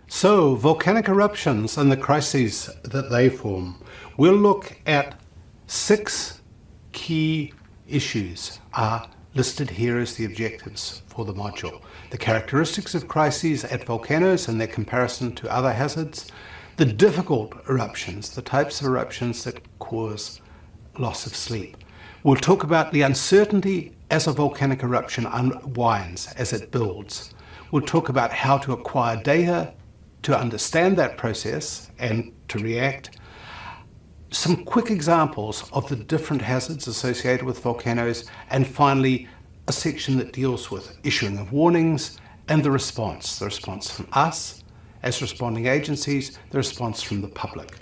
So, volcanic eruptions and the crises that they form. We'll look at 6 key issues are listed here as the objectives for the module. The characteristics of crises at volcanoes and their comparison to other hazards, the difficult eruptions, the types of eruptions that cause loss of sleep. We'll talk about the uncertainty as a volcanic eruption unwinds, as it builds. We'll talk about how to acquire data to understand that process and to react. Some quick examples of the different hazards associated with volcanoes, and finally a section that deals with issuing of warnings and the response from us as responding agencies, the response from the public.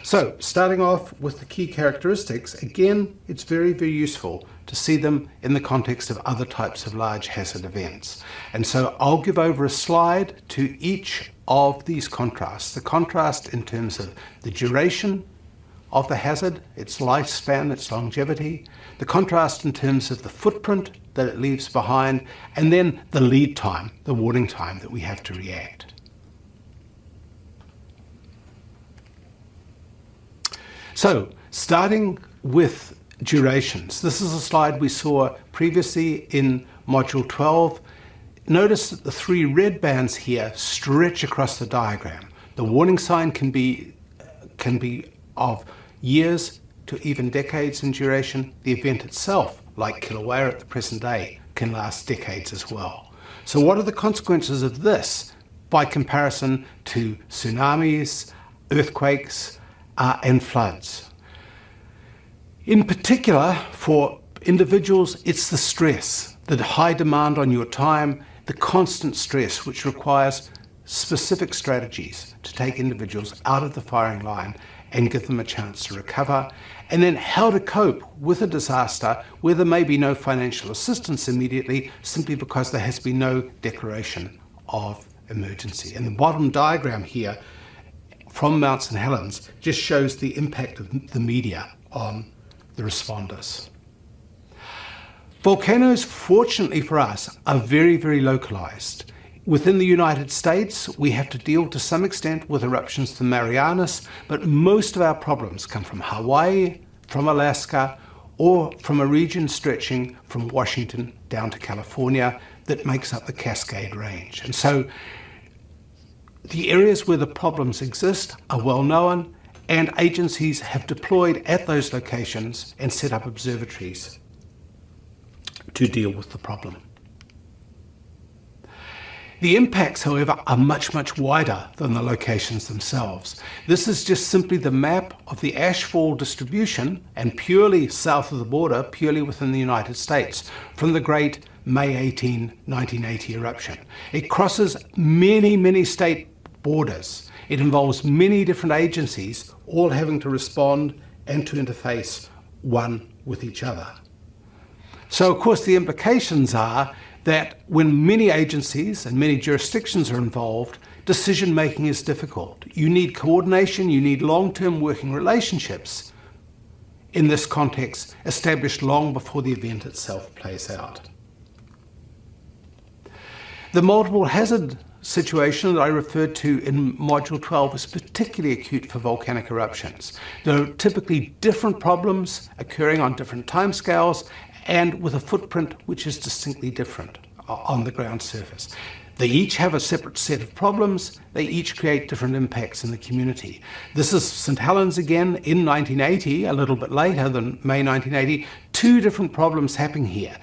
So, starting off with the key characteristics, again, it's very, very useful to see them in the context of other types of large hazard events. And so I'll give over a slide to each of these contrasts. The contrast in terms of the duration of the hazard, its lifespan, its longevity, the contrast in terms of the footprint that it leaves behind, and then the lead time, the warning time that we have to react. So, starting with durations. This is a slide we saw previously in Module 12. Notice that the 3 red bands here stretch across the diagram. The warning sign can be of years to even decades in duration. The event itself, like Kilauea at the present day, can last decades as well. So what are the consequences of this by comparison to tsunamis, earthquakes, and floods? In particular, for individuals, it's the stress, the high demand on your time, the constant stress, which requires specific strategies to take individuals out of the firing line and give them a chance to recover, and then how to cope with a disaster where there may be no financial assistance immediately, simply because there has been no declaration of emergency. And the bottom diagram here from Mount St. Helens just shows the impact of the media on the responders. Volcanoes, fortunately for us, are very, very localized. Within the United States, we have to deal to some extent with eruptions to Marianas, but most of our problems come from Hawaii, from Alaska, or from a region stretching from Washington down to California that makes up the Cascade Range. And so the areas where the problems exist are well known, and agencies have deployed at those locations and set up observatories to deal with the problem. The impacts, however, are much, much wider than the locations themselves. This is just simply the map of the ashfall distribution, and purely south of the border, purely within the United States, from the great May 18, 1980 eruption. It crosses many, many state borders. It involves many different agencies, all having to respond and to interface one with each other. So, of course, the implications are that when many agencies and many jurisdictions are involved, decision-making is difficult. You need coordination, you need long-term working relationships in this context established long before the event itself plays out. The multiple hazard situation that I referred to in Module 12 is particularly acute for volcanic eruptions. There are typically different problems occurring on different timescales and with a footprint which is distinctly different on the ground surface. They each have a separate set of problems. They each create different impacts in the community. This is St. Helens again in 1980, a little bit later than May 1980. 2 different problems happening here.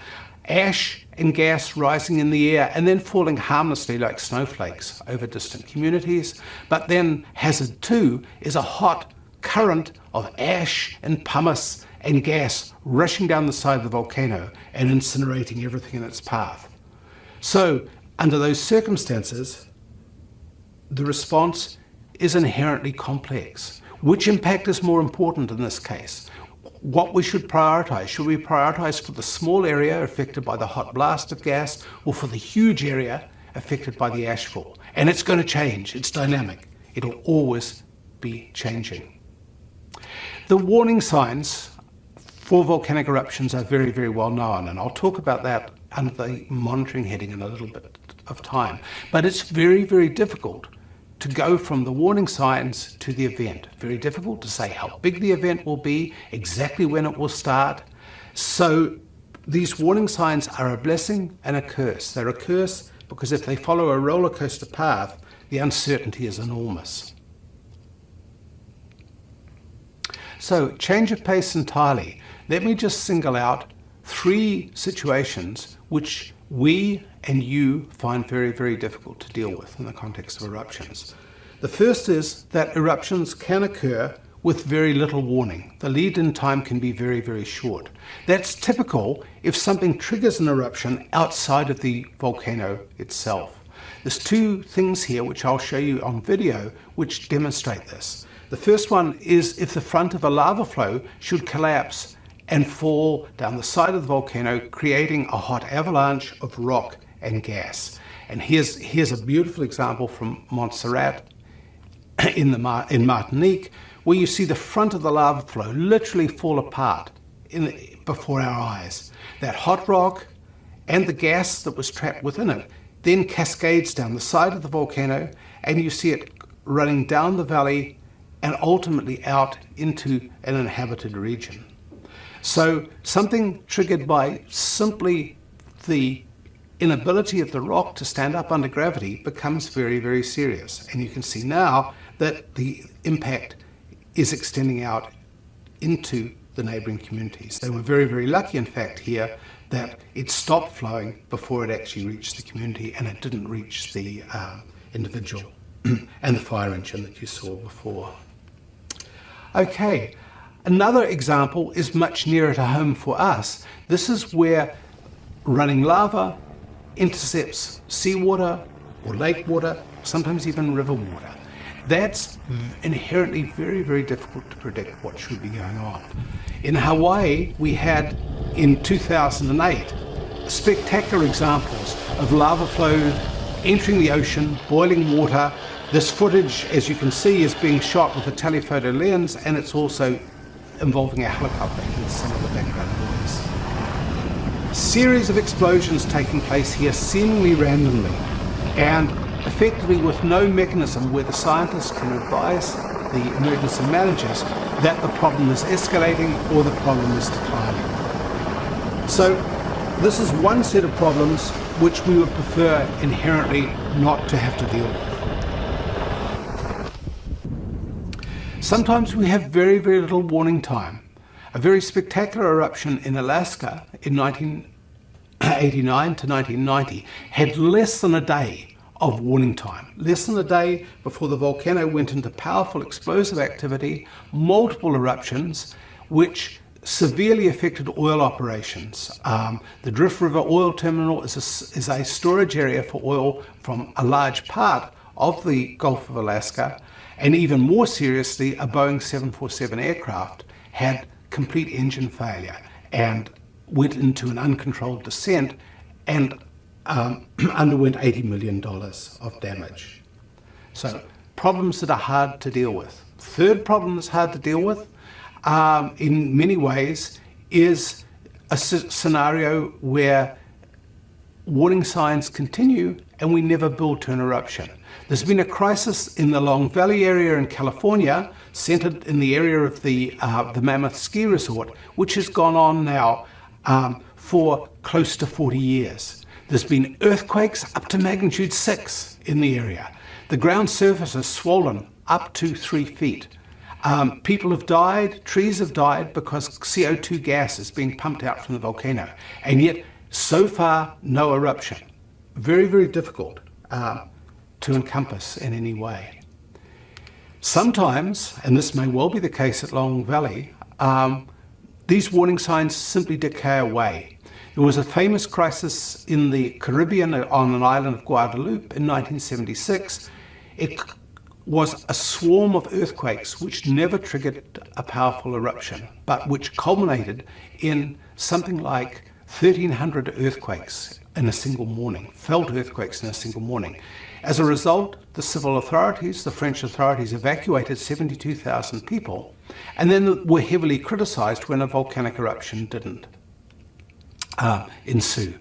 Ash and gas rising in the air and then falling harmlessly like snowflakes over distant communities. But then hazard 2 is a hot current of ash and pumice and gas rushing down the side of the volcano and incinerating everything in its path. So, under those circumstances, the response is inherently complex. Which impact is more important in this case? What we should prioritize? Should we prioritize for the small area affected by the hot blast of gas, or for the huge area affected by the ashfall? And it's going to change. It's dynamic. It'll always be changing. The warning signs for volcanic eruptions are very, very well known, and I'll talk about that under the monitoring heading in a little bit of time. But it's very, very difficult to go from the warning signs to the event. Very difficult to say how big the event will be, exactly when it will start. So these warning signs are a blessing and a curse. They're a curse because if they follow a roller coaster path, the uncertainty is enormous. So change of pace entirely. Let me just single out 3 situations which we and you find very, very difficult to deal with in the context of eruptions. The first is that eruptions can occur with very little warning. The lead-in time can be very, very short. That's typical if something triggers an eruption outside of the volcano itself. There's 2 things here which I'll show you on video which demonstrate this. The first one is if the front of a lava flow should collapse and fall down the side of the volcano, creating a hot avalanche of rock and gas. And here's a beautiful example from Montserrat in Martinique, where you see the front of the lava flow literally fall apart before our eyes. That hot rock and the gas that was trapped within it then cascades down the side of the volcano, and you see it running down the valley and ultimately out into an inhabited region. So something triggered by simply the inability of the rock to stand up under gravity becomes very, very serious. And you can see now that the impact is extending out into the neighboring communities. They were very, very lucky, in fact, here that it stopped flowing before it actually reached the community, and it didn't reach the individual and the fire engine that you saw before. Okay, another example is much nearer to home for us. This is where running lava intercepts seawater or lake water, sometimes even river water. That's inherently very, very difficult to predict what should be going on. In Hawaii, we had in 2008 spectacular examples of lava flow entering the ocean, boiling water. This footage, as you can see, is being shot with a telephoto lens, and it's also involving a helicopter in some of the background noise. Series of explosions taking place here seemingly randomly and effectively with no mechanism where the scientists can advise the emergency managers that the problem is escalating or the problem is declining. So this is one set of problems which we would prefer inherently not to have to deal with. Sometimes we have very, very little warning time. A very spectacular eruption in Alaska in 1989 to 1990 had less than a day of warning time. Less than a day before the volcano went into powerful explosive activity, multiple eruptions, which severely affected oil operations. The Drift River Oil Terminal is a storage area for oil from a large part of the Gulf of Alaska. And even more seriously, a Boeing 747 aircraft had complete engine failure and went into an uncontrolled descent and underwent $80 million of damage. So problems that are hard to deal with. Third problem that's hard to deal with in many ways is a scenario where warning signs continue and we never build to an eruption. There's been a crisis in the Long Valley area in California, centered in the area of the Mammoth Ski Resort, which has gone on now for close to 40 years. There's been earthquakes up to magnitude 6 in the area. The ground surface has swollen up to 3 feet. People have died, trees have died because CO2 gas is being pumped out from the volcano. And yet, so far, no eruption. Very, very difficult to encompass in any way. Sometimes, and this may well be the case at Long Valley, these warning signs simply decay away. There was a famous crisis in the Caribbean on an island of Guadeloupe in 1976. It was a swarm of earthquakes which never triggered a powerful eruption, but which culminated in something like 1,300 earthquakes in a single morning, felt earthquakes in a single morning. As a result, the civil authorities, the French authorities, evacuated 72,000 people, and then were heavily criticized when a volcanic eruption didn't ensue.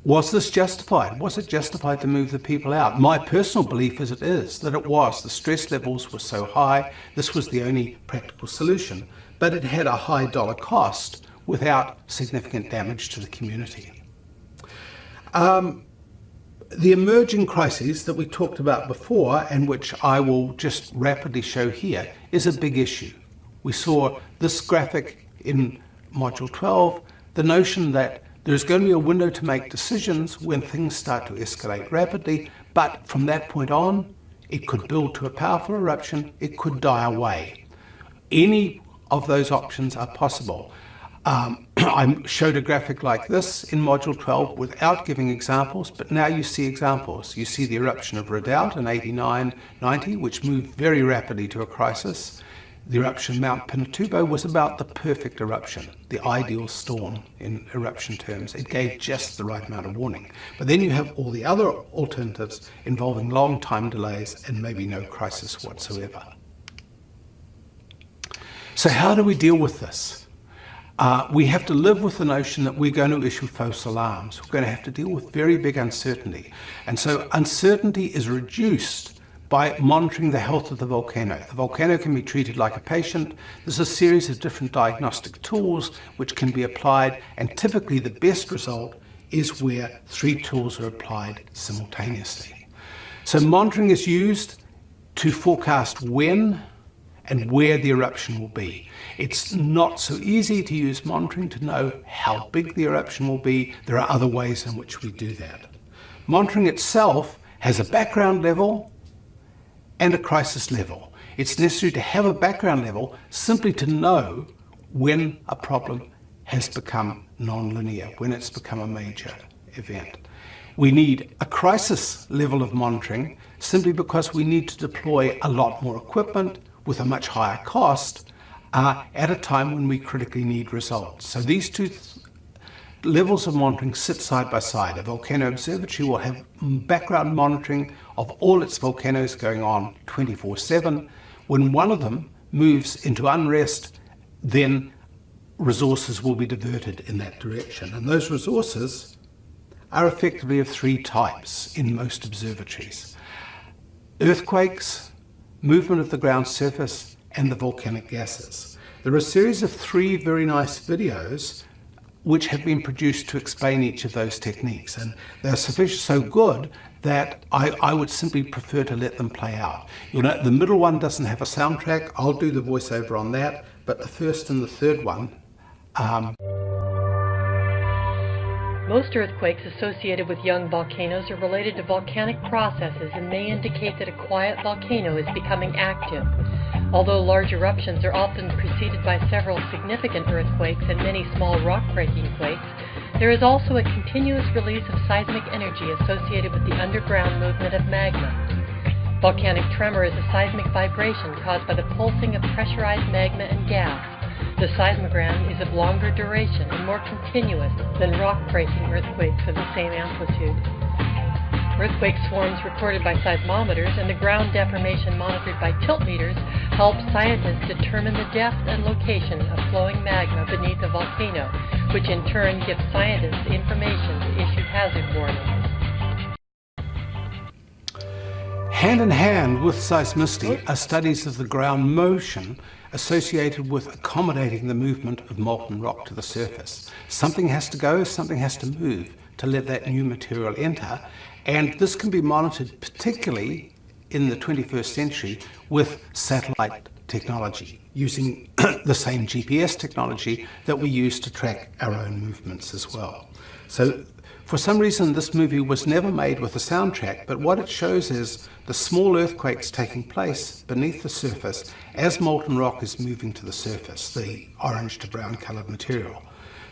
Was this justified? Was it justified to move the people out? My personal belief is it is, that it was. The stress levels were so high, this was the only practical solution, but it had a high dollar cost without significant damage to the community. The emerging crises that we talked about before, and which I will just rapidly show here, is a big issue. We saw this graphic in Module 12, the notion that there's going to be a window to make decisions when things start to escalate rapidly, but from that point on, it could build to a powerful eruption, it could die away. Any of those options are possible. I showed a graphic like this in Module 12 without giving examples, but now you see examples. You see the eruption of Redoubt in 89-90, which moved very rapidly to a crisis. The eruption of Mount Pinatubo was about the perfect eruption, the ideal storm in eruption terms. It gave just the right amount of warning. But then you have all the other alternatives involving long time delays and maybe no crisis whatsoever. So how do we deal with this? We have to live with the notion that we're going to issue false alarms. We're going to have to deal with very big uncertainty. And so uncertainty is reduced by monitoring the health of the volcano. The volcano can be treated like a patient. There's a series of different diagnostic tools which can be applied, and typically the best result is where 3 tools are applied simultaneously. So monitoring is used to forecast when and where the eruption will be. It's not so easy to use monitoring to know how big the eruption will be. There are other ways in which we do that. Monitoring itself has a background level and a crisis level. It's necessary to have a background level simply to know when a problem has become non-linear, when it's become a major event. We need a crisis level of monitoring simply because we need to deploy a lot more equipment with a much higher cost at a time when we critically need results. So these two levels of monitoring sit side by side. A volcano observatory will have background monitoring of all its volcanoes going on 24/7. When one of them moves into unrest, then resources will be diverted in that direction. And those resources are effectively of 3 types in most observatories: earthquakes, movement of the ground surface, and the volcanic gases. There are a series of 3 very nice videos which have been produced to explain each of those techniques, and they're so good that I would simply prefer to let them play out. You'll note the middle one doesn't have a soundtrack. I'll do the voiceover on that, but the first and the third one. Most earthquakes associated with young volcanoes are related to volcanic processes and may indicate that a quiet volcano is becoming active. Although large eruptions are often preceded by several significant earthquakes and many small rock-breaking quakes, there is also a continuous release of seismic energy associated with the underground movement of magma. Volcanic tremor is a seismic vibration caused by the pulsing of pressurized magma and gas. The seismogram is of longer duration and more continuous than rock-breaking earthquakes of the same amplitude. Earthquake swarms recorded by seismometers and the ground deformation monitored by tilt meters help scientists determine the depth and location of flowing magma beneath a volcano, which in turn gives scientists information to issue hazard warnings. Hand in hand with seismicity are studies of the ground motion associated with accommodating the movement of molten rock to the surface. Something has to go, something has to move to let that new material enter, and this can be monitored particularly in the 21st century with satellite technology, using the same GPS technology that we use to track our own movements as well. So for some reason this movie was never made with a soundtrack, but what it shows is the small earthquakes taking place beneath the surface as molten rock is moving to the surface, the orange to brown colored material.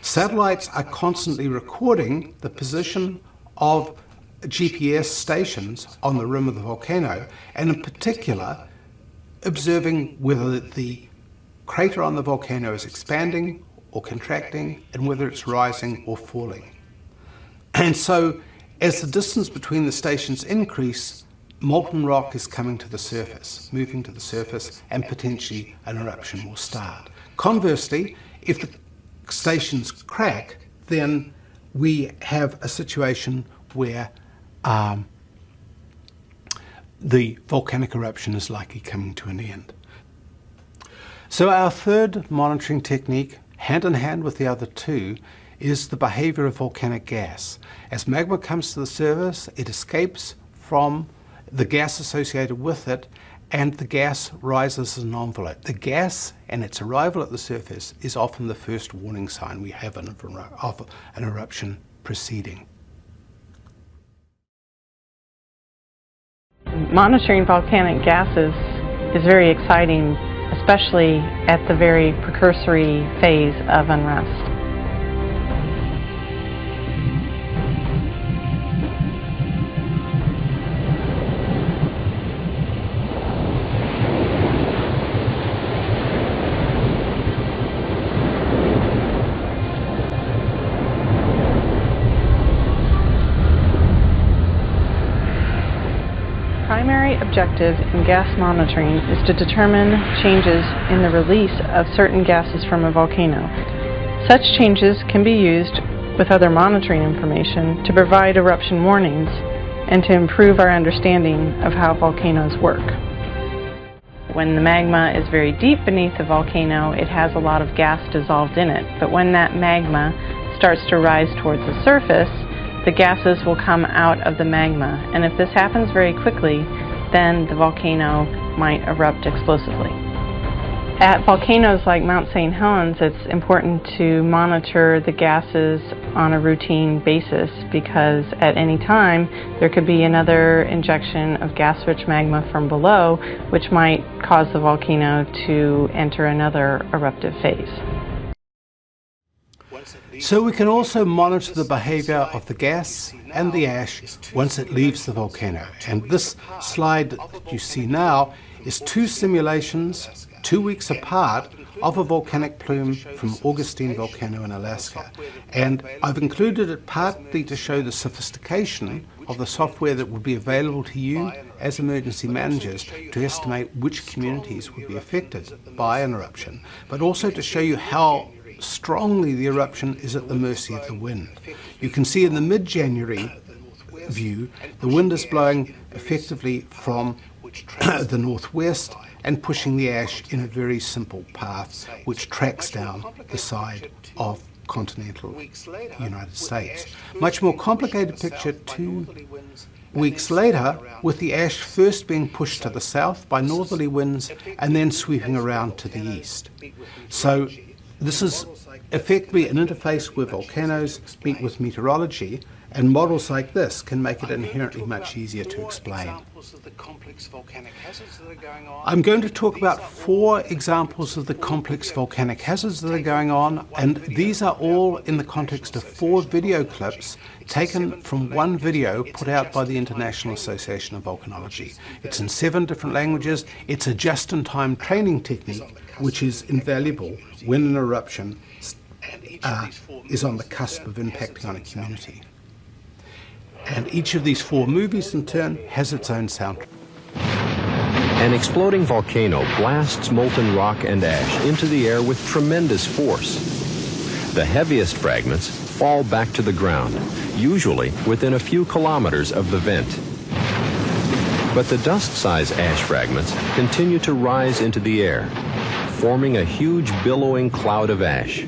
Satellites are constantly recording the position of GPS stations on the rim of the volcano, and in particular observing whether the crater on the volcano is expanding or contracting and whether it's rising or falling. And so as the distance between the stations increase, molten rock is coming to the surface, moving to the surface, and potentially an eruption will start. Conversely, if the stations crack, then we have a situation where the volcanic eruption is likely coming to an end. So our third monitoring technique, hand in hand with the other two, is the behavior of volcanic gas. As magma comes to the surface, it escapes from the gas associated with it, and the gas rises as an envelope. The gas and its arrival at the surface is often the first warning sign we have of an eruption proceeding. Monitoring volcanic gases is very exciting, especially at the very precursory phase of unrest. Primary objective in gas monitoring is to determine changes in the release of certain gases from a volcano. Such changes can be used with other monitoring information to provide eruption warnings and to improve our understanding of how volcanoes work. When the magma is very deep beneath the volcano, it has a lot of gas dissolved in it. But when that magma starts to rise towards the surface, the gases will come out of the magma, and if this happens very quickly, then the volcano might erupt explosively. At volcanoes like Mount St. Helens, it's important to monitor the gases on a routine basis because at any time there could be another injection of gas-rich magma from below, which might cause the volcano to enter another eruptive phase. So we can also monitor the behavior of the gas and the ash once it leaves the volcano. And this slide that you see now is two simulations, 2 weeks apart, of a volcanic plume from Augustine Volcano in Alaska. And I've included it partly to show the sophistication of the software that would be available to you as emergency managers to estimate which communities would be affected by an eruption, but also to show you how strongly the eruption is at the mercy of the wind. You can see in the mid-January view, the wind is blowing effectively from the northwest and pushing the ash in a very simple path which tracks down the side of continental United States. Much more complicated picture 2 weeks later, with the ash first being pushed to the south by northerly winds and then sweeping around to the east. So this is effectively an interface where volcanoes meet with meteorology, and models like this can make it inherently much easier to explain. I'm going to talk about 4 examples of the complex volcanic hazards that are going on, and these are all in the context of 4 video clips taken from one video put out by the International Association of Volcanology. It's in 7 different languages. It's a just-in-time training technique which is invaluable when an eruption is on the cusp of impacting on a community. And each of these 4 movies in turn has its own soundtrack. An exploding volcano blasts molten rock and ash into the air with tremendous force. The heaviest fragments fall back to the ground, usually within a few kilometers of the vent. But the dust-sized ash fragments continue to rise into the air, forming a huge billowing cloud of ash.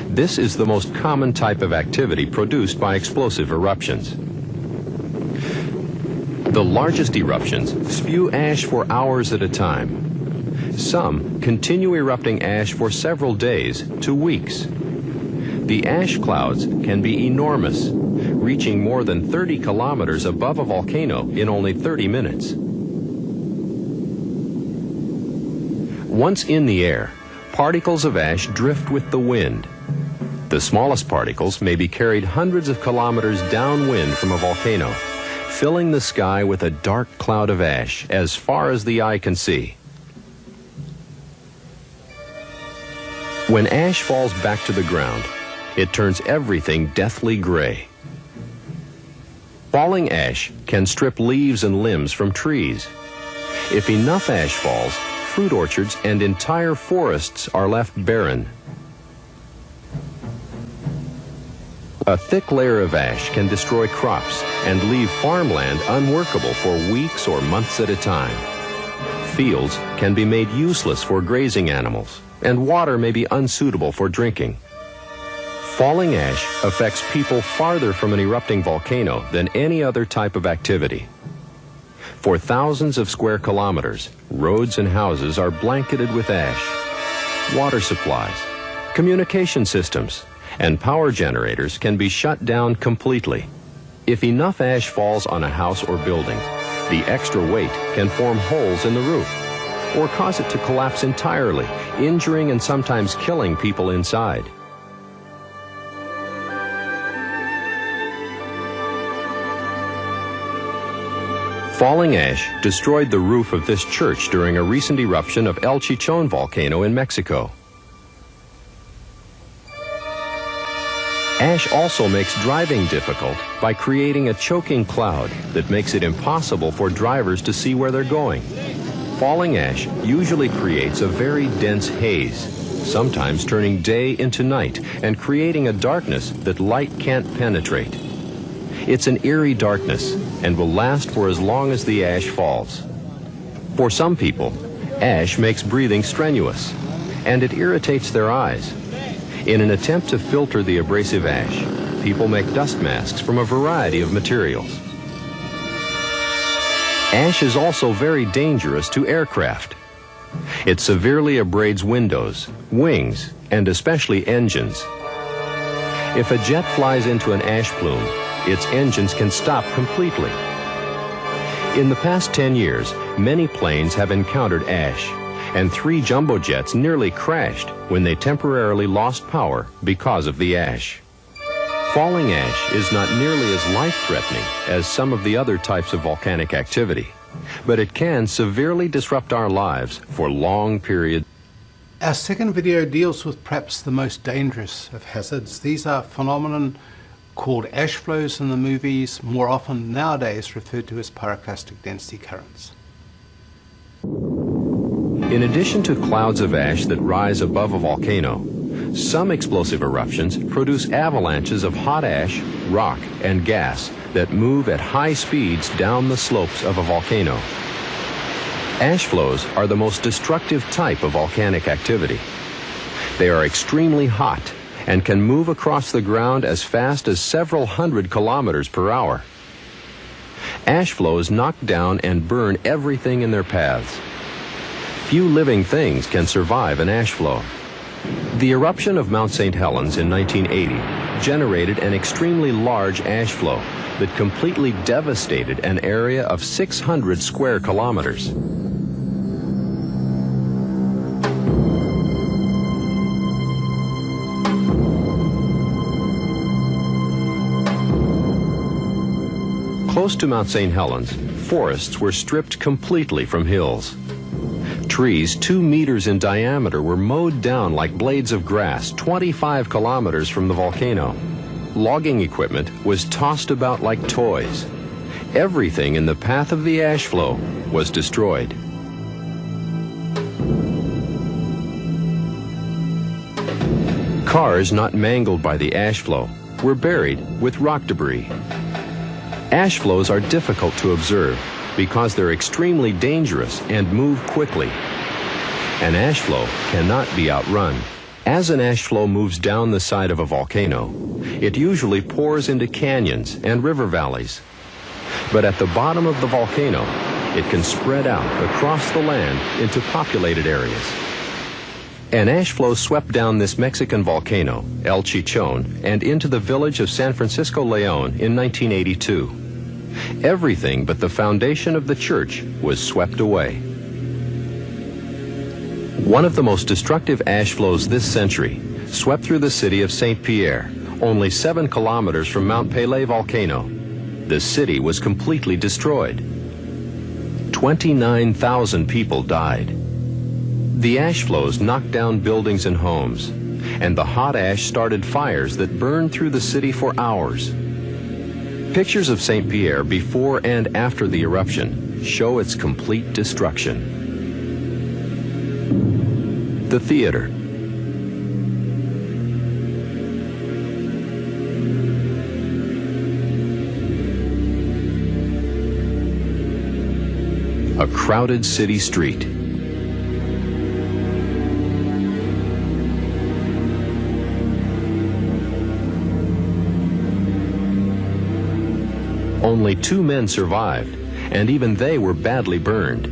This is the most common type of activity produced by explosive eruptions. The largest eruptions spew ash for hours at a time. Some continue erupting ash for several days to weeks. The ash clouds can be enormous, reaching more than 30 kilometers above a volcano in only 30 minutes. Once in the air, particles of ash drift with the wind. The smallest particles may be carried hundreds of kilometers downwind from a volcano, filling the sky with a dark cloud of ash as far as the eye can see. When ash falls back to the ground, it turns everything deathly gray. Falling ash can strip leaves and limbs from trees. If enough ash falls, fruit orchards and entire forests are left barren. A thick layer of ash can destroy crops and leave farmland unworkable for weeks or months at a time. Fields can be made useless for grazing animals, and water may be unsuitable for drinking. Falling ash affects people farther from an erupting volcano than any other type of activity. For thousands of square kilometers, roads and houses are blanketed with ash. Water supplies, communication systems, and power generators can be shut down completely. If enough ash falls on a house or building, the extra weight can form holes in the roof or cause it to collapse entirely, injuring and sometimes killing people inside. Falling ash destroyed the roof of this church during a recent eruption of El Chichon volcano in Mexico. Ash also makes driving difficult by creating a choking cloud that makes it impossible for drivers to see where they're going. Falling ash usually creates a very dense haze, sometimes turning day into night and creating a darkness that light can't penetrate. It's an eerie darkness and will last for as long as the ash falls. For some people, ash makes breathing strenuous, and it irritates their eyes. In an attempt to filter the abrasive ash, people make dust masks from a variety of materials. Ash is also very dangerous to aircraft. It severely abrades windows, wings, and especially engines. If a jet flies into an ash plume, its engines can stop completely. In the past 10 years, many planes have encountered ash, and 3 jumbo jets nearly crashed when they temporarily lost power because of the ash. Falling ash is not nearly as life-threatening as some of the other types of volcanic activity, but it can severely disrupt our lives for long periods. Our second video deals with perhaps the most dangerous of hazards. These are phenomena called ash flows in the movies, more often nowadays referred to as pyroclastic density currents. In addition to clouds of ash that rise above a volcano, some explosive eruptions produce avalanches of hot ash, rock, and gas that move at high speeds down the slopes of a volcano. Ash flows are the most destructive type of volcanic activity. They are extremely hot and can move across the ground as fast as several hundred kilometers per hour. Ash flows knock down and burn everything in their paths. Few living things can survive an ash flow. The eruption of Mount St. Helens in 1980 generated an extremely large ash flow that completely devastated an area of 600 square kilometers. Close to Mount St. Helens, forests were stripped completely from hills. Trees 2 meters in diameter were mowed down like blades of grass 25 kilometers from the volcano. Logging equipment was tossed about like toys. Everything in the path of the ash flow was destroyed. Cars not mangled by the ash flow were buried with rock debris. Ash flows are difficult to observe because they're extremely dangerous and move quickly. An ash flow cannot be outrun. As an ash flow moves down the side of a volcano, it usually pours into canyons and river valleys. But at the bottom of the volcano, it can spread out across the land into populated areas. An ash flow swept down this Mexican volcano, El Chichon, and into the village of San Francisco Leon in 1982. Everything but the foundation of the church was swept away. One of the most destructive ash flows this century swept through the city of St. Pierre, only 7 kilometers from Mount Pelée volcano. The city was completely destroyed. 29,000 people died. The ash flows knocked down buildings and homes, and the hot ash started fires that burned through the city for hours. Pictures of St. Pierre before and after the eruption show its complete destruction. The theater. a crowded city street. Only 2 men survived, and even they were badly burned.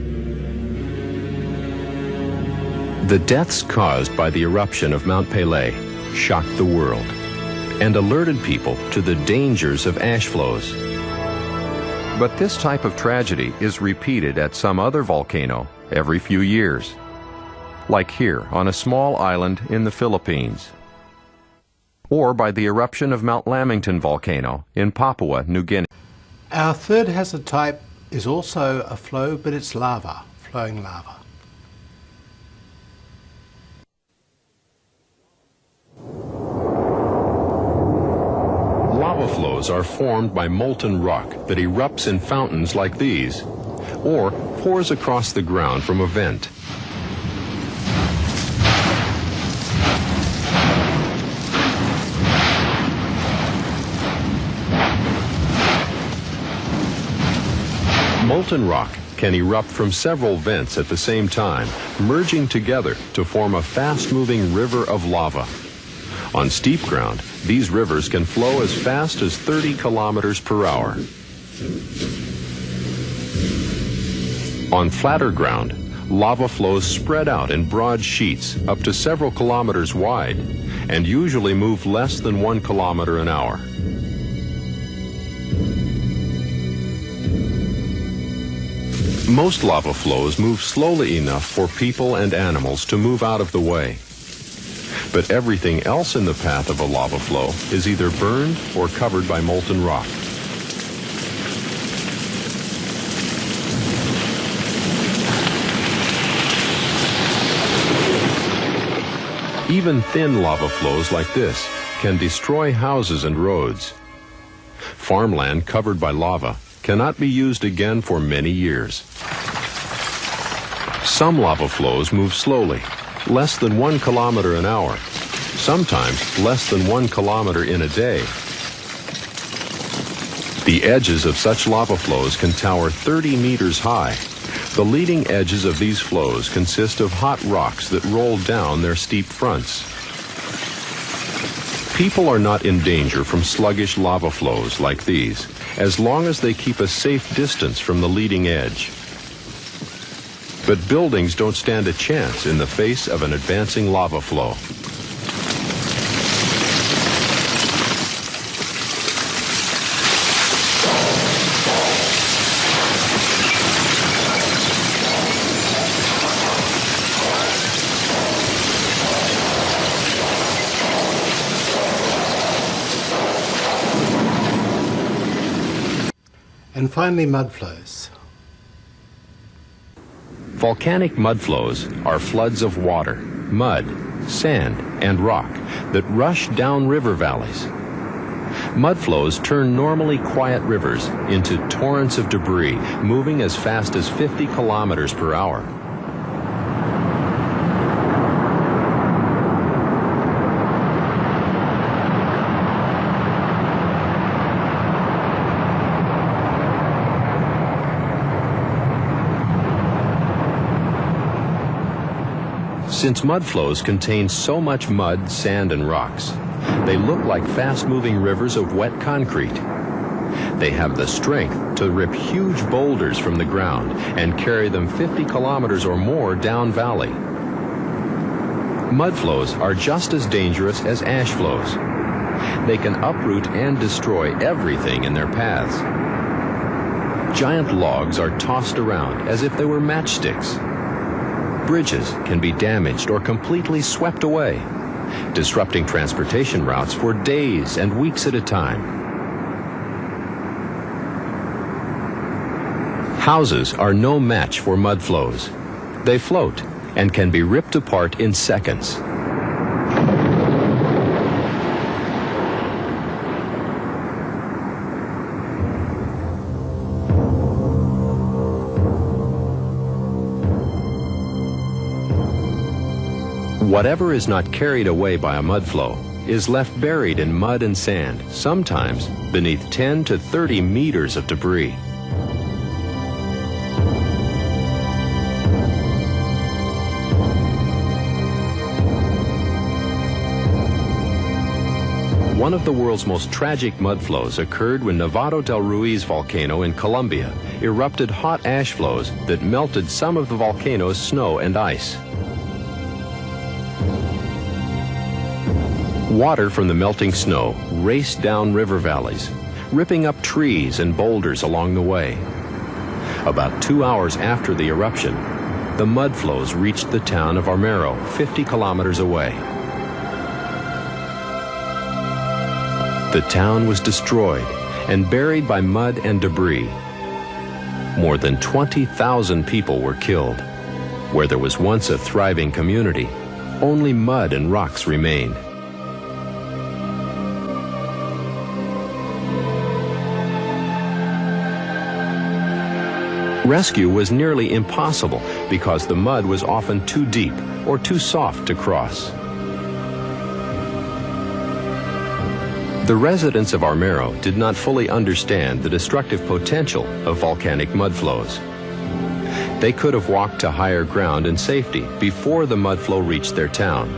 The deaths caused by the eruption of Mount Pelée shocked the world and alerted people to the dangers of ash flows. But this type of tragedy is repeated at some other volcano every few years, like here on a small island in the Philippines, or by the eruption of Mount Lamington volcano in Papua New Guinea. Our third hazard type is also a flow, but it's lava, flowing lava. Lava flows are formed by molten rock that erupts in fountains like these, or pours across the ground from a vent. Molten rock can erupt from several vents at the same time, merging together to form a fast-moving river of lava. On steep ground, these rivers can flow as fast as 30 kilometers per hour. On flatter ground, lava flows spread out in broad sheets up to several kilometers wide and usually move less than 1 kilometer an hour. Most lava flows move slowly enough for people and animals to move out of the way. But everything else in the path of a lava flow is either burned or covered by molten rock. Even thin lava flows like this can destroy houses and roads. Farmland covered by lava cannot be used again for many years. Some lava flows move slowly, less than 1 kilometer an hour, sometimes less than 1 kilometer in a day. The edges of such lava flows can tower 30 meters high. The leading edges of these flows consist of hot rocks that roll down their steep fronts. People are not in danger from sluggish lava flows like these, as long as they keep a safe distance from the leading edge. But buildings don't stand a chance in the face of an advancing lava flow. And finally, mud flows. Volcanic mud flows are floods of water, mud, sand, and rock that rush down river valleys. Mud flows turn normally quiet rivers into torrents of debris, moving as fast as 50 kilometers per hour. Since mud flows contain so much mud, sand, and rocks, they look like fast-moving rivers of wet concrete. They have the strength to rip huge boulders from the ground and carry them 50 kilometers or more down valley. Mud flows are just as dangerous as ash flows. They can uproot and destroy everything in their paths. Giant logs are tossed around as if they were matchsticks. Bridges can be damaged or completely swept away, disrupting transportation routes for days and weeks at a time. Houses are no match for mud flows. They float and can be ripped apart in seconds. Whatever is not carried away by a mud flow is left buried in mud and sand, sometimes beneath 10 to 30 meters of debris. One of the world's most tragic mud flows occurred when Nevado del Ruiz volcano in Colombia erupted hot ash flows that melted some of the volcano's snow and ice. Water from the melting snow raced down river valleys, ripping up trees and boulders along the way. About 2 hours after the eruption, the mud flows reached the town of Armero, 50 kilometers away. The town was destroyed and buried by mud and debris. More than 20,000 people were killed. Where there was once a thriving community, only mud and rocks remained. Rescue was nearly impossible because the mud was often too deep or too soft to cross. The residents of Armero did not fully understand the destructive potential of volcanic mud flows. They could have walked to higher ground in safety before the mud flow reached their town.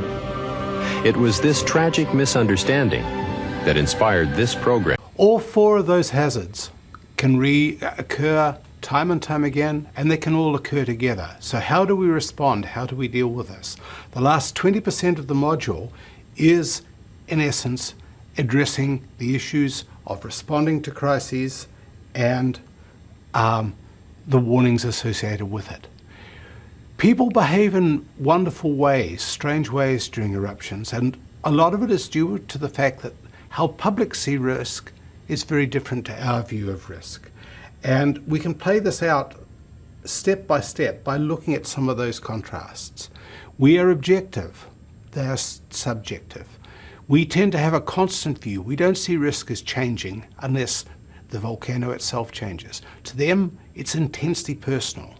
It was this tragic misunderstanding that inspired this program. All four of those hazards can reoccur time and time again, and they can all occur together. So how do we respond? How do we deal with this? The last 20% of the module is, in essence, addressing the issues of responding to crises and the warnings associated with it. People behave in wonderful ways, strange ways during eruptions, and a lot of it is due to the fact that how publics see risk is very different to our view of risk. And we can play this out step by step by looking at some of those contrasts. We are objective, they are subjective. We tend to have a constant view. We don't see risk as changing unless the volcano itself changes. To them, it's intensely personal.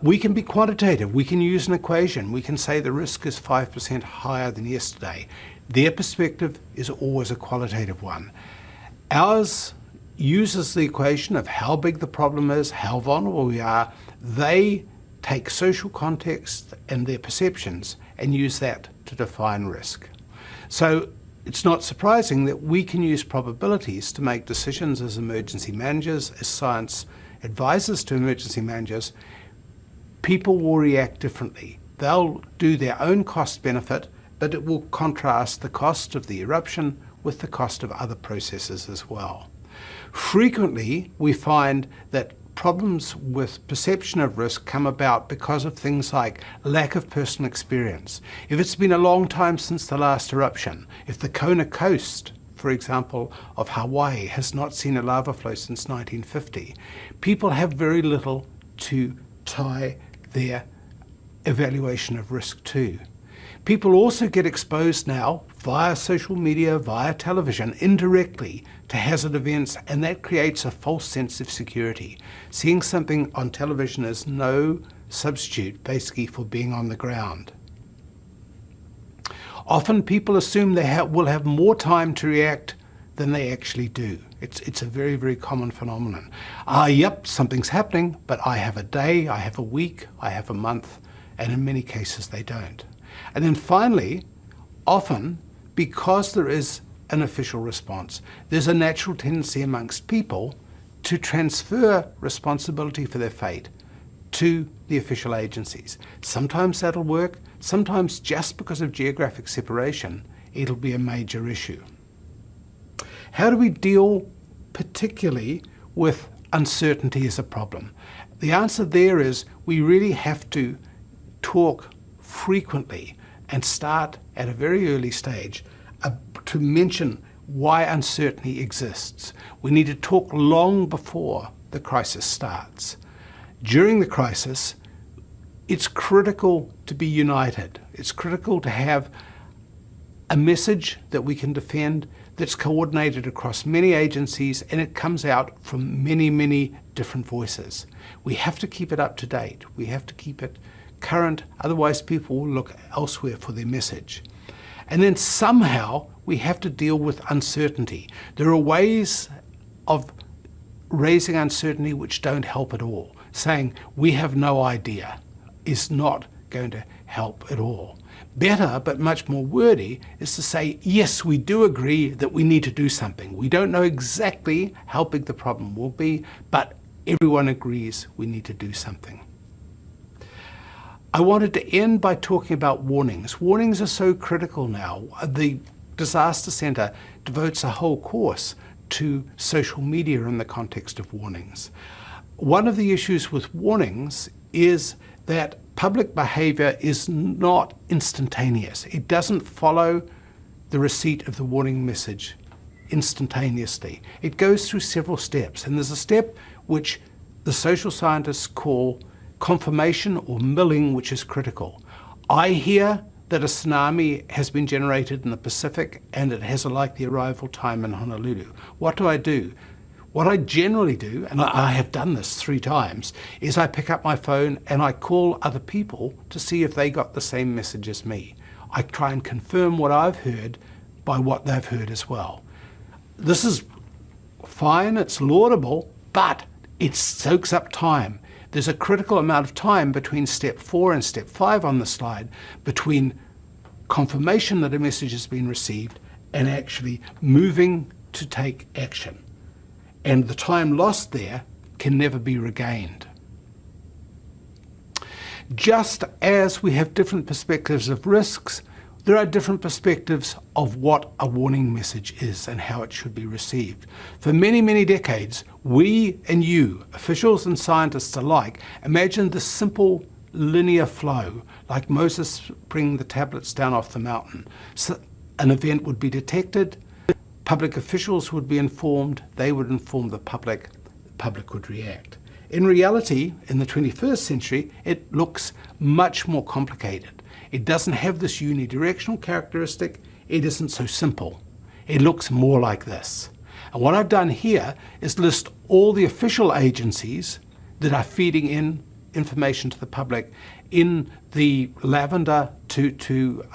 We can be quantitative. We can use an equation. We can say the risk is 5% higher than yesterday. Their perspective is always a qualitative one. Ours uses the equation of how big the problem is, how vulnerable we are. They take social context and their perceptions and use that to define risk. So it's not surprising that we can use probabilities to make decisions as emergency managers, as science advisors to emergency managers. People will react differently. They'll do their own cost benefit, but it will contrast the cost of the eruption with the cost of other processes as well. Frequently, we find that problems with perception of risk come about because of things like lack of personal experience. If it's been a long time since the last eruption, if the Kona coast, for example, of Hawaii has not seen a lava flow since 1950, people have very little to tie their evaluation of risk to. People also get exposed now via social media, via television, indirectly to hazard events, and that creates a false sense of security. Seeing something on television is no substitute, basically, for being on the ground. Often people assume they will have more time to react than they actually do. It's a very, very common phenomenon. Yep, something's happening, but I have a day, I have a week, I have a month, and in many cases they don't. And then finally, often, because there is an official response, there's a natural tendency amongst people to transfer responsibility for their fate to the official agencies. Sometimes that'll work, sometimes just because of geographic separation, it'll be a major issue. How do we deal particularly with uncertainty as a problem? The answer there is we really have to talk frequently and start at a very early stage to mention why uncertainty exists. We need to talk long before the crisis starts. During the crisis, it's critical to be united. It's critical to have a message that we can defend that's coordinated across many agencies, and it comes out from many, many different voices. We have to keep it up to date. We have to keep it current, otherwise people will look elsewhere for their message. And then somehow we have to deal with uncertainty. There are ways of raising uncertainty which don't help at all. Saying we have no idea is not going to help at all. better, but much more wordy, is to say, yes, we do agree that we need to do something. We don't know exactly how big the problem will be, but everyone agrees we need to do something. I wanted to end by talking about warnings. Warnings are so critical now. The Disaster Centre devotes a whole course to social media in the context of warnings. One of the issues with warnings is that public behaviour is not instantaneous. It doesn't follow the receipt of the warning message instantaneously. It goes through several steps, and there's a step which the social scientists call confirmation or milling, which is critical. I hear that a tsunami has been generated in the Pacific and it has a likely arrival time in Honolulu. What do? What I generally do, and I have done this 3 times, is I pick up my phone and I call other people to see if they got the same message as me. I try and confirm what I've heard by what they've heard as well. This is fine, it's laudable, but it soaks up time. There's a critical amount of time between step 4 and step 5 on the slide, between confirmation that a message has been received and actually moving to take action. And the time lost there can never be regained. Just as we have different perspectives of risks, there are different perspectives of what a warning message is and how it should be received. For many, many decades, we and you, officials and scientists alike, imagined the simple linear flow, like Moses bringing the tablets down off the mountain. So an event would be detected, public officials would be informed, they would inform the public would react. In reality, in the 21st century, it looks much more complicated. It doesn't have this unidirectional characteristic. It isn't so simple. It looks more like this. And what I've done here is list all the official agencies that are feeding in information to the public in the lavender to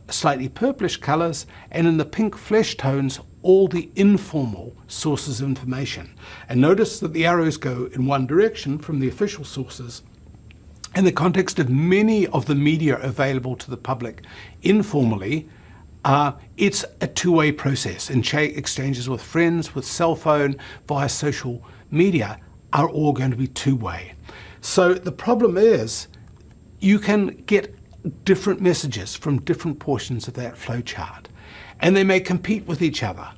slightly purplish colours, and in the pink flesh tones, all the informal sources of information. And notice that the arrows go in one direction from the official sources. In the context of many of the media available to the public informally, it's a two-way process, and exchanges with friends, with cell phone, via social media are all going to be two-way. So the problem is you can get different messages from different portions of that flowchart, and they may compete with each other.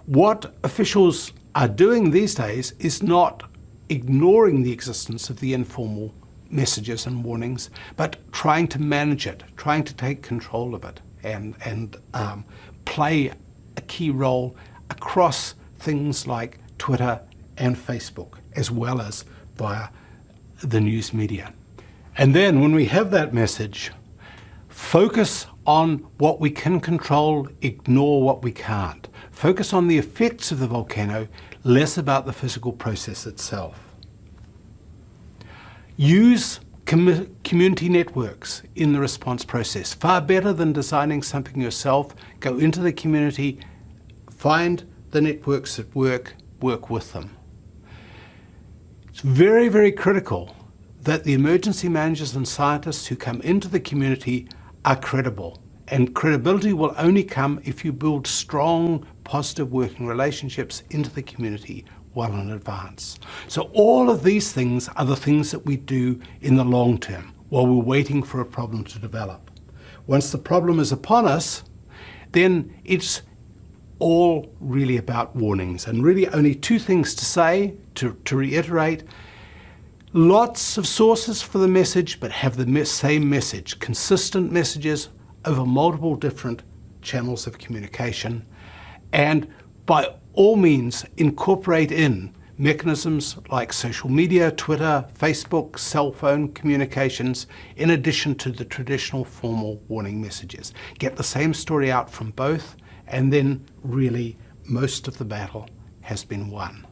What officials are doing these days is not ignoring the existence of the informal messages and warnings, but trying to manage it, trying to take control of it, and play a key role across things like Twitter and Facebook, as well as via the news media. And then when we have that message, focus on what we can control, ignore what we can't. Focus on the effects of the volcano, less about the physical process itself. Use community networks in the response process. Far better than designing something yourself. Go into the community, find the networks that work with them. It's very, very critical that the emergency managers and scientists who come into the community are credible. And credibility will only come if you build strong, positive working relationships into the community well in advance. So all of these things are the things that we do in the long term while we're waiting for a problem to develop. Once the problem is upon us, then it's all really about warnings, and really only 2 things to say, to reiterate. Lots of sources for the message, but have the same message, consistent messages over multiple different channels of communication. And by all means, incorporate in mechanisms like social media, Twitter, Facebook, cell phone communications, in addition to the traditional formal warning messages. Get the same story out from both, and then really most of the battle has been won.